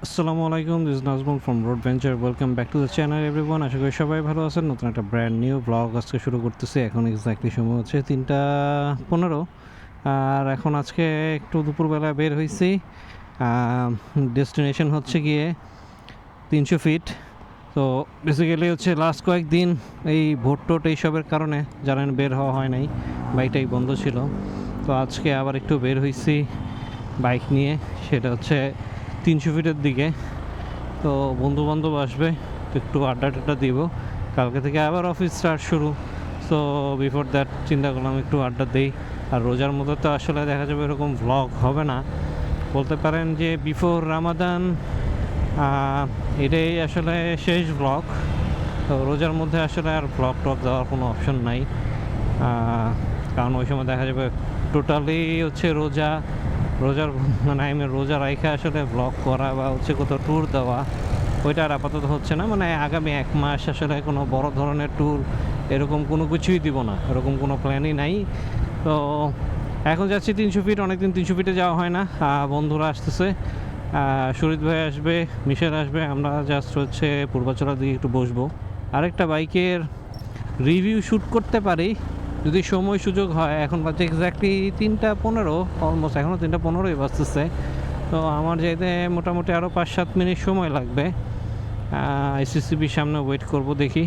আসসালামু আলাইকুম, this is Nazmul from Road Venture. Welcome back to the channel everyone. আশা করি সবাই ভালো আছেন। নতুন একটা ব্র্যান্ড নিউ ব্লগ আজকে শুরু করতেছি। এখন এক্স্যাক্টলি সময় হচ্ছে 3:15। আর এখন আজকে একটু দুপুরবেলা বের হয়েছি। ডেস্টিনেশন হচ্ছে গিয়ে 300 ফিট। তো বেসিক্যালি হচ্ছে লাস্ট কয়েকদিন এই ভোট টোট এইসবের কারণে জানেন বের হওয়া হয় নাই, বাইকটাই বন্ধ ছিল। তো আজকে আবার একটু বের হয়েছি বাইক নিয়ে, সেটা হচ্ছে 300 ফিটের দিকে। তো বন্ধু বান্ধব আসবে, তো একটু আড্ডা টাড্ডা দিব। কালকে থেকে আবার অফিস স্টার্ট শুরু। সো বিফোর দ্যাট চিন্তা করলাম একটু আড্ডা দিই। আর রোজার মধ্যে তো আসলে দেখা যাবে এরকম ভ্লগ হবে না, বলতে পারেন যে বিফোর রামাদান এটাই আসলে শেষ ভ্লগ। তো রোজার মধ্যে আসলে আর ভ্লগ টক দেওয়ার কোনো অপশন নাই, কারণ ওই সময় দেখা যাবে টোটালি হচ্ছে রোজার মানে আমি রোজা রাইখা আসলে ব্লগ করা বা হচ্ছে কোথাও ট্যুর দেওয়া ওইটা আর আপাতত হচ্ছে না। মানে আগামী 1 মাস আসলে কোনো বড় ধরনের ট্যুর এরকম কোনো কিছুই দিব না, এরকম কোনো প্ল্যানই নাই। তো এখন যাচ্ছি 300 ফিট, অনেকদিন 300 ফিটে যাওয়া হয় না। বন্ধুরা আসতেছে, শরীদ ভাই আসবে, মিশেল আসবে। আমরা জাস্ট হচ্ছে পূর্বাচলার দিকে একটু বসবো। আরেকটা বাইকের রিভিউ শ্যুট করতে পারি যদি সময় সুযোগ হয়। এখন বাজে এক্স্যাক্টলি 3:15, অলমোস্ট এখনও 3:15ই বাজতেছে। তো আমার যাইতে মোটামুটি আরও 5-7 মিনিট সময় লাগবে। আইসিসিবির সামনে ওয়েট করব, দেখি।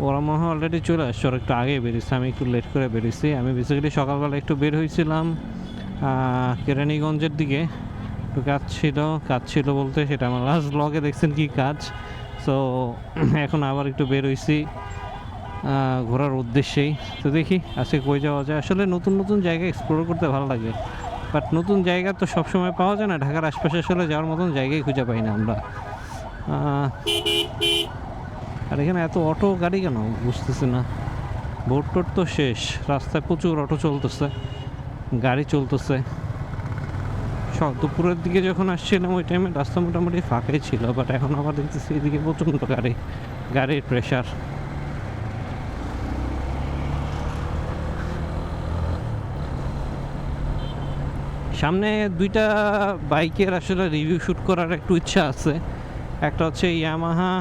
ওরা মনে হয় অলরেডি চলে আসছে, ওরা একটু আগে বেরিয়েছে, আমি একটু লেট করে বেরিয়েছি। আমি বেসিক্যালি সকালবেলা একটু বের হয়েছিলাম কেরানীগঞ্জের দিকে, একটু কাজ ছিল বলতে সেটা আমার লাস্ট ব্লগে দেখছেন কি কাজ। সো এখন আবার একটু বের হয়েছি ঘোরার উদ্দেশ্যেই। তো দেখি আজকে কই যাওয়া যায়। আসলে নতুন নতুন জায়গা এক্সপ্লোর করতে ভালো লাগে, বাট নতুন জায়গা তো সবসময় পাওয়া যায় না। ঢাকার আশপাশে আসলে যাওয়ার মতন জায়গায় খুঁজে পাই না আমরা। আর এখানে এত অটো গাড়ি কেন বুঝতেছি না। ভোট টোট তো শেষ, রাস্তায় প্রচুর অটো চলতেছে, গাড়ি চলতেছে। দুপুরের দিকে যখন আসছিলাম ওই টাইমে রাস্তা মোটামুটি ফাঁকাই ছিল, বাট এখন আবার দেখতেছি এদিকে প্রচণ্ড গাড়ির প্রেশার। সামনে দুইটা বাইকের আসলে রিভিউ শ্যুট করার একটু ইচ্ছা আছে। একটা হচ্ছে ইয়ামাহা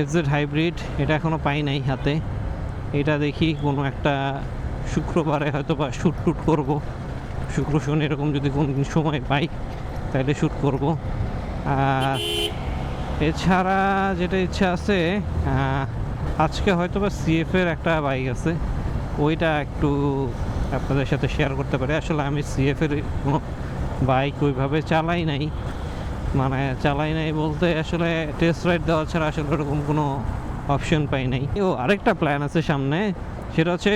এফজেড হাইব্রিড, এটা এখনও পাই নাই হাতে। এটা দেখি কোনো একটা শুক্রবারে হয়তো বা শ্যুট টুট করবো, শুক্র শনি এরকম যদি কোনো দিন সময় পাই তাহলে শ্যুট করব। আর এছাড়া যেটা ইচ্ছা আছে, আজকে হয়তো বা সিএফের একটা বাইক আছে, ওইটা একটু আপনাদের সাথে শেয়ার করতে পারি। আসলে আমি সিএফের কোনো বাইক ওইভাবে চালাই নাই বলতে আসলে টেস্ট রাইড দেওয়া ছাড়া আসলে ওরকম কোনো অপশন পাই নাই। আরেকটা প্ল্যান আছে সামনে, সেটা হচ্ছে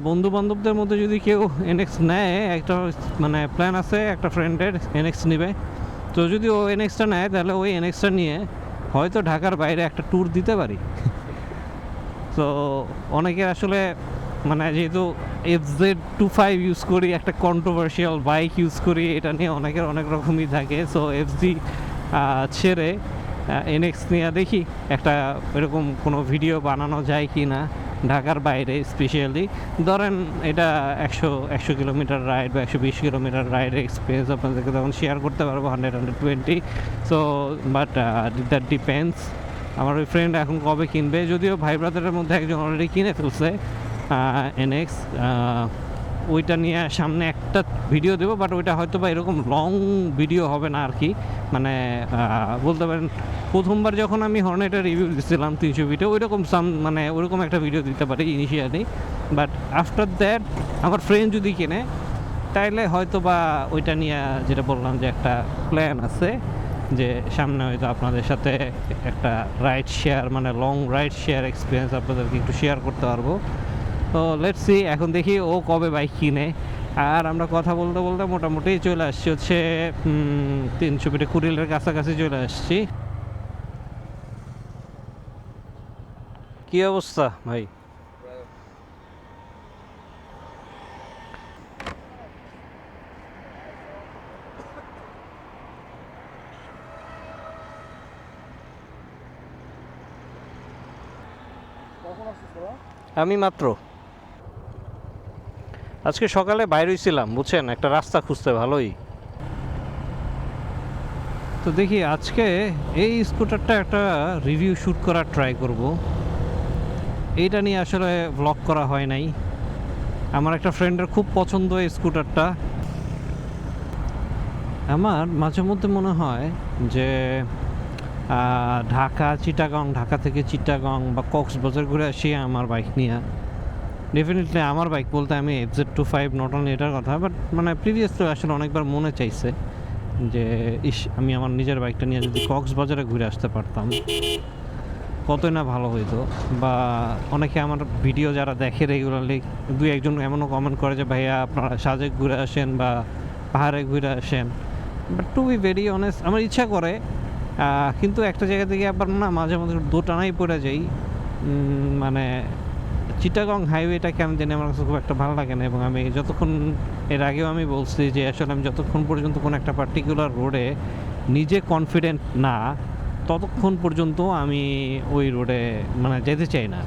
বন্ধু বান্ধবদের মধ্যে যদি কেউ এনএক্স নেয়, একটা মানে প্ল্যান আছে একটা ফ্রেন্ডের এনএক্স নেবে। তো যদি ও এনএক্সটা নেয় তাহলে ওই এনএক্সটা নিয়ে হয়তো ঢাকার বাইরে একটা ট্যুর দিতে পারি। তো অনেকের আসলে মানে যেহেতু FZ25 ইউজ করি, একটা কন্ট্রোভার্সিয়াল বাইক ইউজ করি, এটা নিয়ে অনেকের অনেক রকমই থাকে। সো এফজি ছেড়ে এনএক্স নিয়ে দেখি একটা এরকম কোনো ভিডিও বানানো যায় কি না ঢাকার বাইরে। স্পেশালি ধরেন এটা 100 কিলোমিটার রাইড বা 120 কিলোমিটার রাইডের এক্সপিরিয়েন্স আপনাদেরকে তখন শেয়ার করতে পারবো 100-120। সো বাট দ্যাট ডিপেন্ডস আমার ওই ফ্রেন্ড এখন কবে কিনবে। যদিও ভাই ব্রাদারের মধ্যে একজন অলরেডি কিনে ফেলছে এনএক্স, ওইটা নিয়ে সামনে একটা ভিডিও দেবো, বাট ওইটা হয়তো বা এরকম লং ভিডিও হবে না আর কি। মানে বলতে পারেন প্রথমবার যখন আমি হর্নেটের রিভিউ দিচ্ছিলাম 300 ফিটে, ওইরকম মানে ওইরকম একটা ভিডিও দিতে পারি ইনিশিয়ালি। বাট আফটার দ্যাট আমার ফ্রেন্ড যদি কেনে তাইলে হয়তো বা ওইটা নিয়ে যেটা বললাম যে একটা প্ল্যান আছে, যে সামনে হয়তো আপনাদের সাথে একটা রাইড শেয়ার মানে লং রাইড শেয়ার এক্সপিরিয়েন্স আপনাদেরকে একটু শেয়ার করতে পারবো। তো লেটস সি, এখন দেখি ও কবে বাইক কিনে। আর আমরা কথা বলতে বলতে মোটামুটি চলে আসছি হচ্ছে 300 ফিটে, কুড়িলের কাছাকাছি চলে আসছি। কি অবস্থা ভাই? আমি মাত্র আজকে সকালে বাইরে হইছিলাম বুঝছেন, একটা রাস্তা খুঁজতে। ভালোই তো দেখি আজকে এই স্কুটারটা একটা রিভিউ শ্যুট করার ট্রাই করব। এইটা নিয়ে আসলে ব্লগ করা হয় নাই। আমার একটা ফ্রেন্ডের খুব পছন্দ এই স্কুটারটা। আমার মাঝে মধ্যে মনে হয় যে ঢাকা চিটাগং, ঢাকা থেকে চিটাগং বা কক্সবাজার ঘুরে আসি আমার বাইক নিয়ে। ডেফিনেটলি আমার বাইক বলতে আমি FZ25, নট অনলি এটার কথা, বাট মানে প্রিভিয়াসলি আসলে অনেকবার মনে চাইছে যে আমি আমার নিজের বাইকটা নিয়ে যদি কক্সবাজারে ঘুরে আসতে পারতাম কতই না ভালো হইতো। বা অনেকে আমার ভিডিও যারা দেখে রেগুলারলি, দুই একজন এমনও কমেন্ট করে যে ভাইয়া আপনারা সাজেক ঘুরে আসেন বা পাহাড়ে ঘুরে আসেন। But to be very honest আমার ইচ্ছা করে, কিন্তু একটা জায়গা থেকে আবার না মাঝে মাঝে দোটানাই পড়ে যাই। মানে চিটাগং হাইওয়েটা কেন জানি আমার কাছে খুব একটা ভালো লাগে না, এবং আমি যতক্ষণ, এর আগেও আমি বলছি যে আসলে আমি যতক্ষণ পর্যন্ত কোনো একটা পার্টিকুলার রোডে নিজে কনফিডেন্ট না ততক্ষণ পর্যন্ত আমি ওই রোডে মানে যেতে চাই না।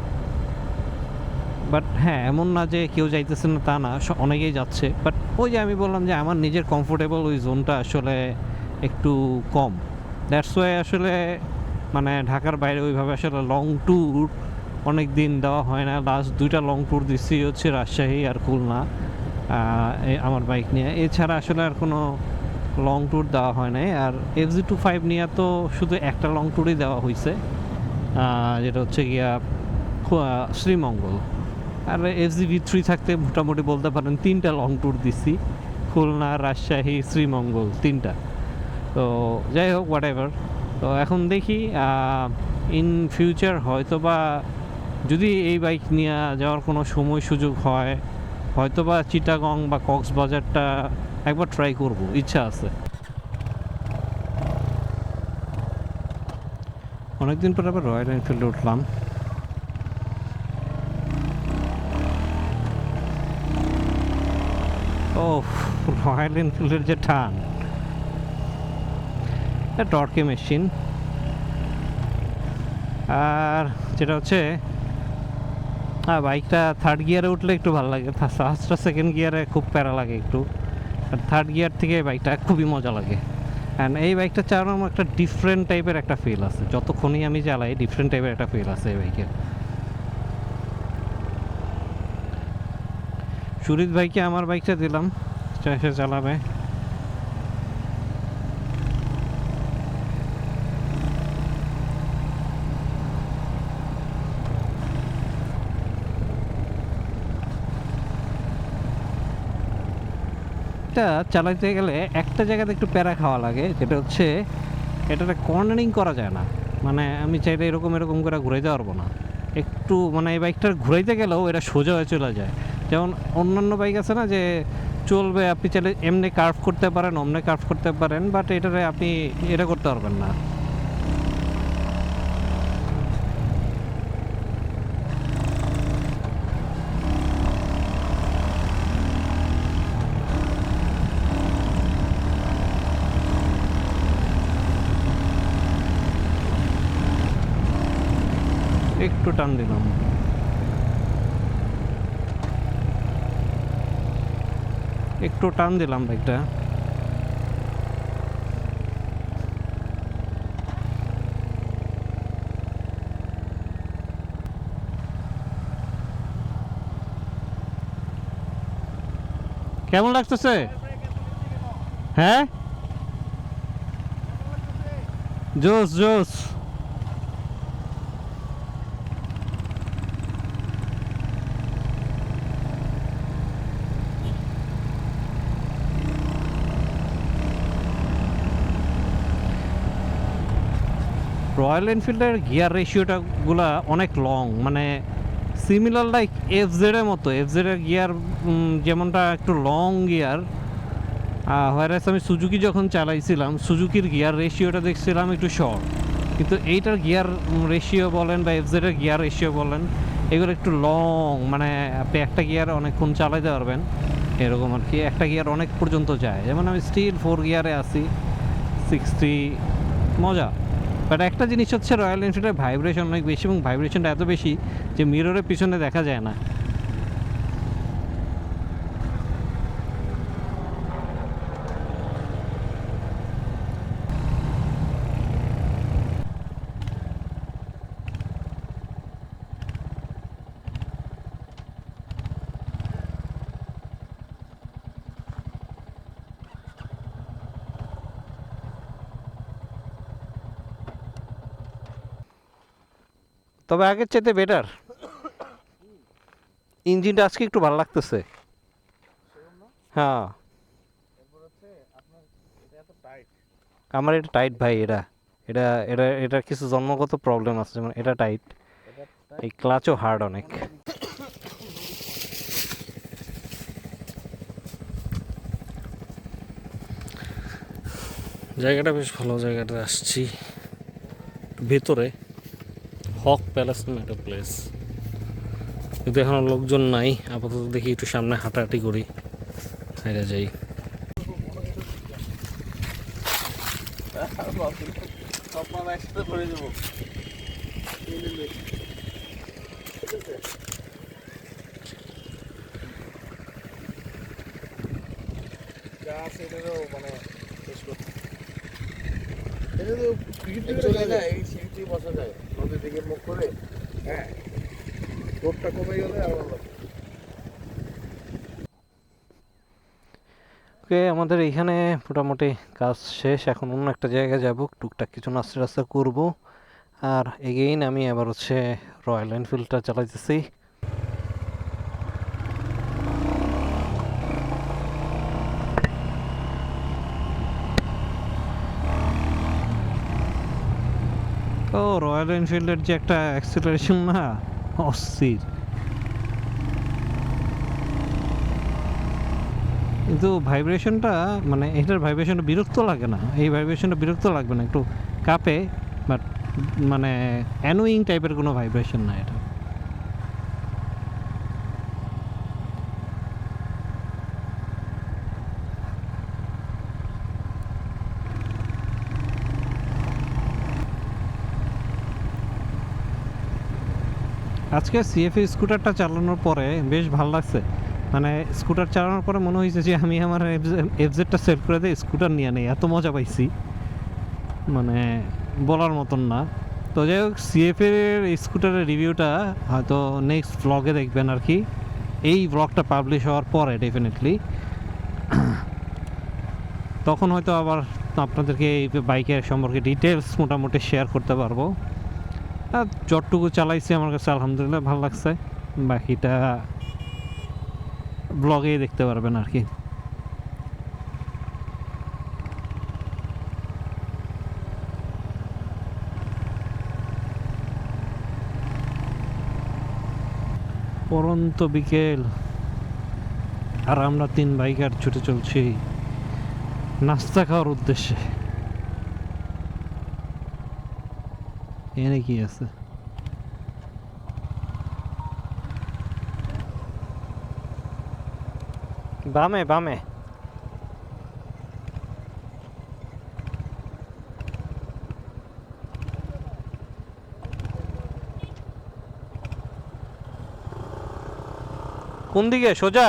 বাট হ্যাঁ, এমন না যে কেউ যাইতেছে না তা না, অনেকেই যাচ্ছে। বাট ওই যে আমি বললাম যে আমার নিজের কমফোর্টেবল ওই জোনটা আসলে একটু কম। দ্যাটস ওয়াই আসলে মানে ঢাকার বাইরে ওইভাবে আসলে লং ট্যুর অনেক দিন দেওয়া হয় না। লাস্ট 2টা লং ট্যুর দিচ্ছি হচ্ছে রাজশাহী আর খুলনা আমার বাইক নিয়ে। এছাড়া আসলে আর কোনো লং ট্যুর দেওয়া হয় নাই। আর FZ25 নিয়ে তো শুধু একটা লং ট্যুরই দেওয়া হয়েছে, যেটা হচ্ছে গিয়া শ্রীমঙ্গল। আর FZ-V3 থাকতে মোটামুটি বলতে পারেন 3টা লং ট্যুর দিচ্ছি, খুলনা, রাজশাহী, শ্রীমঙ্গল 3টা। তো যাই হোক, হোয়াট এভার। তো এখন দেখি ইন ফিউচার হয়তো বা যদি এই বাইক নিয়ে যাওয়ার কোনো সময় সুযোগ হয়, হয়তো বা চিটাগং বা কক্সবাজারটা একবার ট্রাই করব, ইচ্ছা আছে। অনেকদিন পর আবার রয়্যাল এনফিল্ডে উঠলাম। ও, রয়্যাল এনফিল্ডের যে টান, এটা টর্কে মেশিন। আর যেটা হচ্ছে বাইকটা থার্ড গিয়ারে উঠলে একটু ভালো লাগে, ফার্স্টটা সেকেন্ড গিয়ারে খুব প্যারা লাগে একটু, আর থার্ড গিয়ার থেকে বাইকটা খুবই মজা লাগে। অ্যান্ড এই বাইকটা চালানোর আমার একটা ডিফারেন্ট টাইপের একটা ফিল আছে, যতক্ষণই আমি চালাই ডিফারেন্ট টাইপের একটা ফিল আছে এই বাইকের। সুরিত ভাইকে আমার বাইকটা দিলাম, সে চালাবে। এটা চালাতে গেলে একটা জায়গাতে একটু প্যারা খাওয়া লাগে, যেটা হচ্ছে এটাতে কর্নারিং করা যায় না। মানে আমি চাইলে এরকম এরকম করে ঘুরাইতে পারবো না। একটু মানে এই বাইকটার ঘুরাইতে গেলেও এটা সোজা হয়ে চলে যায়। যেমন অন্যান্য বাইক আছে না যে চলবে, আপনি চাইলে এমনি কার্ভ করতে পারেন, অমনি কার্ভ করতে পারেন, বাট এটারে আপনি এটা করতে পারবেন না। একটু টান দিলাম, একটু টান দিলাম বাইকটা। কেমন লাগতেছে? হ্যাঁ, জোস জোস। রয়্যাল এনফিল্ডের গিয়ার রেশিওটাগুলা অনেক লং, মানে সিমিলার লাইক FZ-এর মতো। FZ-এর গিয়ার যেমনটা একটু লং গিয়ার, হোয়ারাস আমি সুজুকি যখন চালাইছিলাম সুজুকির গিয়ার রেশিওটা দেখছিলাম একটু শর্ট, কিন্তু এইটার গিয়ার রেশিও বলেন বা FZ-এর গিয়ার রেশিও বলেন, এগুলো একটু লং। মানে আপনি একটা গিয়ার অনেকক্ষণ চালাইতে পারবেন এরকম আর কি। একটা গিয়ার অনেক পর্যন্ত যায়, যেমন আমি স্টিল 4 গিয়ারে আছি, 60 মজা। বাট একটা জিনিস হচ্ছে রয়্যাল এনফিল্ডের ভাইব্রেশন অনেক বেশি, এবং ভাইব্রেশনটা এত বেশি যে মিররের পিছনে দেখা যায় না। তবে আগের চাইতে বেটার। ইঞ্জিনটা আজকে একটু ভালো লাগতেছে। হ্যাঁ, আমার এটা টাইট ভাই। এটা এটা এটা এটা কিছু জন্মগত প্রবলেম আছে, যেমন এটা টাইট, এই ক্লাচও হার্ড অনেক। জায়গাটা বেশ ভালো, জায়গাটা আসছি ভেতরে। হক প্যালেস নামে একটা প্লেস, কিন্তু এখন লোকজন নাই আপাতত। দেখি একটু সামনে হাঁটাহাঁটি করি, হাইরা যাই। ওকে, আমাদের এইখানে মোটামুটি কাজ শেষ। এখন অন্য একটা জায়গায় যাব, টুকটাক কিছু নাস্তা টাস্তা করবো। আর এগেইন আমি আবার হচ্ছে রয়্যাল এনফিল্ডটা চালাইতেছি। ও, রয়্যাল এনফিল্ডের যে একটা অ্যাক্সিলারেশন না, অস্থির। কিন্তু ভাইব্রেশনটা, মানে এটার ভাইব্রেশনটা বিরক্ত লাগে না। এই ভাইব্রেশনটা বিরক্ত লাগবে না, একটু কাঁপে, বাট মানে অ্যানোয়িং টাইপের কোনো ভাইব্রেশন না এটা। আজকে সিএফ স্কুটারটা চালানোর পরে বেশ ভালো লাগছে। মানে স্কুটার চালানোর পরে মনে হয়েছে যে আমি আমার এফজেডটা সেট করে দিয়ে স্কুটার নিয়ে নেই, এত মজা পাইছি, মানে বলার মতন না। তো যাই হোক, সিএফের স্কুটারের রিভিউটা হয়তো নেক্সট ব্লগে দেখবেন আর কি, এই ব্লগটা পাবলিশ হওয়ার পরে ডেফিনেটলি। তখন হয়তো আবার আপনাদেরকে এই বাইকের সম্পর্কে ডিটেলস মোটামুটি শেয়ার করতে পারবো। আর যতটুকু চালাইছি আমার কাছে আলহামদুলিল্লাহ ভালো লাগছে। বাকিটা ব্লগেই দেখতে পারবেন আর কি। পরন্ত বিকেল, আর আমরা 3 বাইকার ছুটে চলছি নাস্তা খাওয়ার উদ্দেশ্যে। এনে কি আছে? বামে বামে। কোন দিকে? সোজা?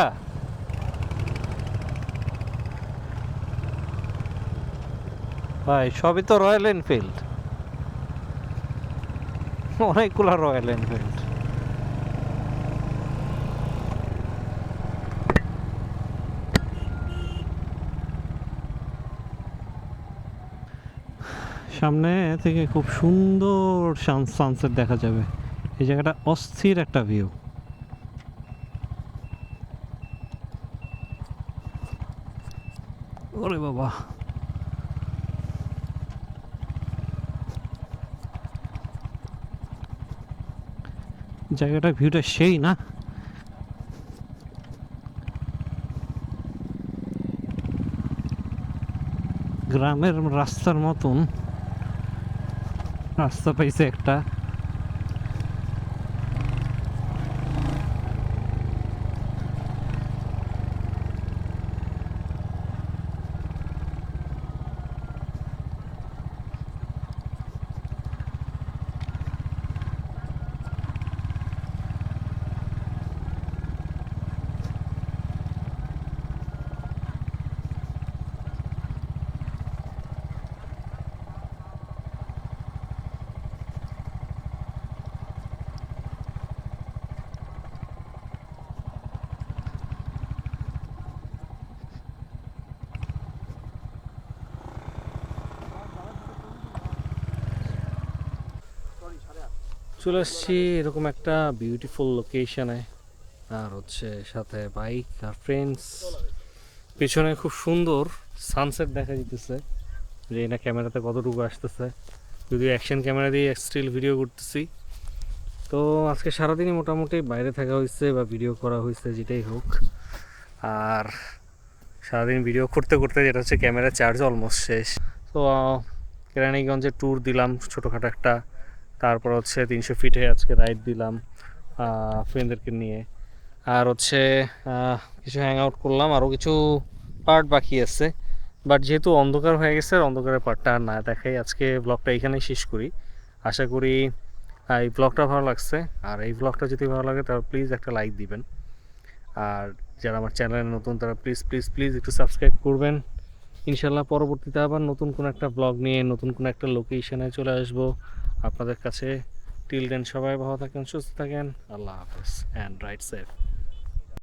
ভাই সবই তো রয়্যাল এনফিল্ড, অনেকগুলো রয়্যাল এনফিল্ড। সামনে থেকে খুব সুন্দর সানসেট দেখা যাবে। এই জায়গাটা অস্থির একটা ভিউ। ওরে বাবা, জায়গাটার ভিউটা সেই না? গ্রামের রাস্তার মতন রাস্তা পাইছে একটা। চলে আসছি এরকম একটা বিউটিফুল লোকেশনে, আর হচ্ছে সাথে বাইক আর ফ্রেন্ডস। পিছনে খুব সুন্দর সানসেট দেখা যেতেছে, যে না ক্যামেরাতে কতটুকু আসতেছে, যদিও অ্যাকশন ক্যামেরা দিয়ে স্টিল ভিডিও করতেছি। তো আজকে সারাদিনই মোটামুটি বাইরে থাকা হয়েছে বা ভিডিও করা হয়েছে যেটাই হোক। আর সারাদিন ভিডিও করতে করতে যেটা হচ্ছে ক্যামেরা চার্জ অলমোস্ট শেষ। তো কেরানীগঞ্জে ট্যুর দিলাম ছোটোখাটো একটা, তারপর হচ্ছে 300 ফিটে আজকে রাইড দিলাম ফ্রেন্ডদেরকে নিয়ে। আর হচ্ছে কিছু হ্যাং আউট করলাম, আরও কিছু পার্ট বাকি আছে, বাট যেহেতু অন্ধকার হয়ে গেছে অন্ধকারের পার্টটা আর না দেখাই, আজকে ব্লগটা এখানেই শেষ করি। আশা করি এই ব্লগটা ভালো লাগছে, আর এই ব্লগটা যদি ভালো লাগে তাহলে প্লিজ একটা লাইক দিবেন। আর যারা আমার চ্যানেলে নতুন তারা প্লিজ প্লিজ প্লিজ একটু সাবস্ক্রাইব করবেন। ইনশাল্লাহ পরবর্তীতে আবার নতুন কোনো একটা ব্লগ নিয়ে নতুন কোনো একটা লোকেশনে চলে আসবো আপনাদের কাছে। টিল দেন সবাই ভালো থাকেন, সুস্থ থাকেন, আল্লাহ হাফেজ অ্যান্ড রাইট সেফ।